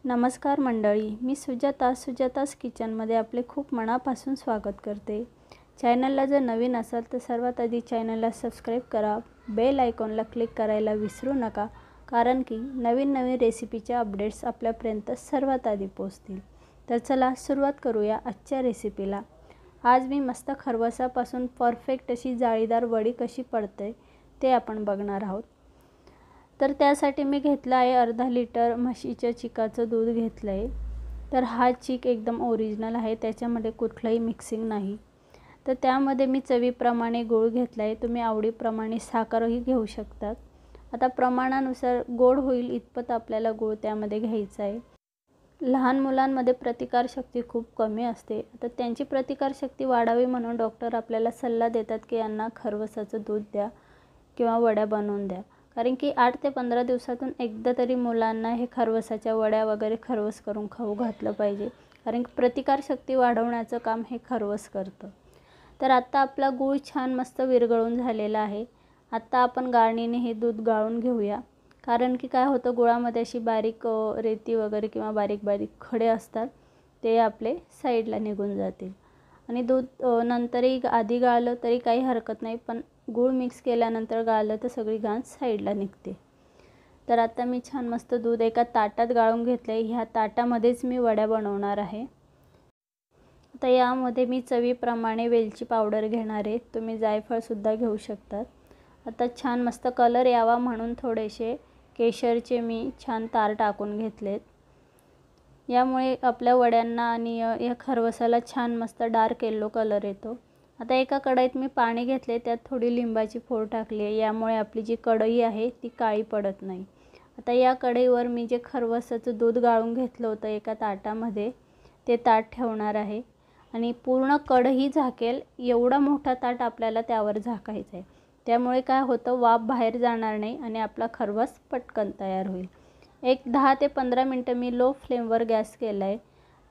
नमस्कार मंडळी, मी सुजातास किचनमध्ये आपले खूप मनापासून स्वागत करते। चॅनलला जर नवीन असाल तर सर्वात आधी चॅनलला सबस्क्राइब करा, बेल आयकॉनला क्लिक करायला विसरू नका, कारण की नवीन रेसिपीचे अपडेट्स आपल्यापर्यंत सर्वात आधी पोहोचतील। तर चला सुरुवात करूया आजच्या रेसिपीला। आज मी मस्त खरवसापासून परफेक्ट अशी जाळीदार वडी कशी पडते ते आपण बघणार आहोत। तर त्यासाठी मी घेतला आहे अर्धा लिटर म्हशीच्या चिकाचं दूध घेतलं आहे। तर हा चीक एकदम ओरिजिनल आहे, त्याच्यामध्ये कुठलंही मिक्सिंग नाही। तर त्यामध्ये मी चवीप्रमाणे गूळ घेतला आहे, तुम्ही आवडीप्रमाणे साखरही घेऊ शकतात। आता प्रमाणानुसार गोड होईल इतपत आपल्याला गूळ त्यामध्ये घ्यायचा आहे। लहान मुलांमध्ये प्रतिकारशक्ती खूप कमी असते, तर त्यांची प्रतिकारशक्ती वाढावी म्हणून डॉक्टर आपल्याला सल्ला देतात की यांना खरवसाचं दूध द्या किंवा वड्या बनवून द्या, कारण की 8 ते 15 दिवसातून एकदा तरी मुलांना हे खरवसाच्या वड्या वगैरे खरवस करून खाऊ घातलं पाहिजे, कारण की प्रतिकारशक्ती वाढवण्याचं काम हे खरवस करतं। तर आता आपला गूळ छान मस्त विरघळून झालेला आहे। आता आपण गाळणीने हे दूध गाळून घेऊया, कारण की काय होतं गुळामध्ये अशी बारीक रेती वगैरे किंवा बारीक बारीक खडे असतात, ते आपले साईडला निघून जातील। आणि दूध नंतरही आधी गाळलं तरी काही हरकत नाही, पण गूळ मिक्स केल्यानंतर गाळलं तर सगळी घाण साईडला निघते। तर आता मी छान मस्त दूध एका ताटात गाळून घेतले। ह्या ताटामध्येच मी वड्या बनवणार आहे। आता यामध्ये मी चवीप्रमाणे वेलची पावडर घेणार आहे, तुम्ही जायफळसुद्धा घेऊ शकतात। आता छान मस्त कलर यावा म्हणून थोडेसे केशरचे मी छान तार टाकून घेतलेत, यामुळे आपल्या वड्यांना आणि या खरवसाला छान मस्त डार्क येलो कलर येतो। आता एका कढईत मी पाणी घेतले, त्यात थोडी लिंबाची फोड टाकली आहे, यामुळे आपली जी कढई आहे ती काळी पडत नाही। आता या कढईवर मी जे खरवसाचं दूध गाळून घेतलं होतं एका ताटामध्ये, ते ताट ठेवणार आहे आणि पूर्ण कढई झाकेल एवढा मोठा ताट आपल्याला त्यावर झाकायचं आहे। त्यामुळे काय होतं, वाफ बाहेर जाणार नाही आणि आपला खरवस पटकन तयार होईल। एक 10 ते 15 मिनटं मी लो फ्लेमवर गॅस केला आहे।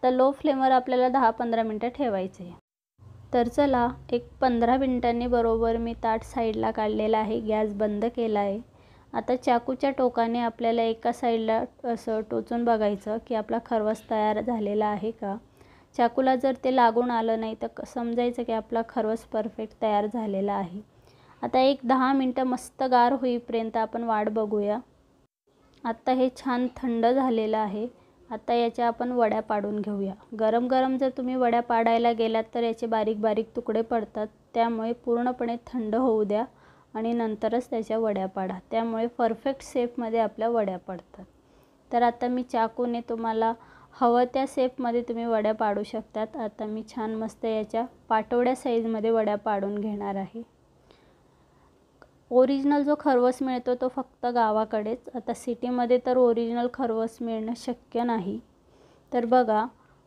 तर लो फ्लेमवर आपल्याला 10-15 मिनटं ठेवायचं आहे। तर चला, एक 15 मिनिटांनी बरोबर मी ताट साईडला काढलेला आहे, गॅस बंद केला आहे। आता चाकूच्या टोकाने आपल्याला एका साईडला असं टोचून बघायचं की आपला खरवस तयार झालेला आहे का। चाकूला जर ते लागून आलं नाही तर समजायचं की आपला खरवस परफेक्ट तयार झालेला आहे। आता एक 10 मिनटं मस्त गार होईपर्यंत आपण वाट बघूया। आता हे छान थंड झालेलं आहे। आता याच्या आपण वड्या पाडून घेऊया। गरम गरम जर तुम्ही वड्या पाडायला गेलात तर याचे बारीक बारीक तुकडे पडतात, त्यामुळे पूर्णपणे थंड होऊ द्या आणि नंतरच त्याच्या वड्या पाडा, त्यामुळे परफेक्ट शेपमध्ये आपल्या वड्या पडतात। तर आता मी चाकूने तुम्हाला हवं त्या शेपमध्ये तुम्ही वड्या पाडू शकतात। आता मी छान मस्त याच्या पाटोड्या साईजमध्ये वड्या पाडून घेणार आहे। ओरिजिनल जो खरवस मिळतो तो फक्त गावाकडेच, आता सिटीमध्ये तर ओरिजिनल खरवस मिळणं शक्य नाही। तर बघा,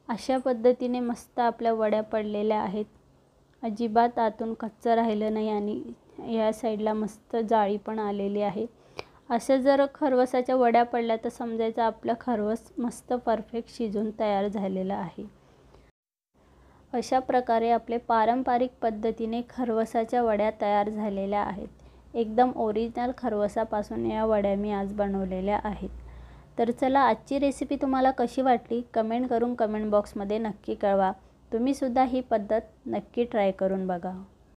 अशा पद्धतीने मस्त आपल्या वड्या पडलेल्या आहेत, अजिबात आतून कच्चं राहिलं नाही आणि या साईडला मस्त जाळी पण आलेली आहे। असं जर खरवसाच्या वड्या पडल्या तर समजायचं आपलं खरवस मस्त परफेक्ट शिजून तयार झालेलं आहे। अशा प्रकारे आपले पारंपरिक पद्धतीने खरवसाच्या वड्या तयार झालेल्या आहेत। एकदम ओरिजिनल खरवसापासून या वड्या मी आज बनवलेल्या आहेत। तर चला, आजची रेसिपी तुम्हाला कशी वाटली कमेंट करून कमेंट बॉक्समध्ये नक्की कळवा। तुम्हीसुद्धा ही पद्धत नक्की ट्राय करून बघा।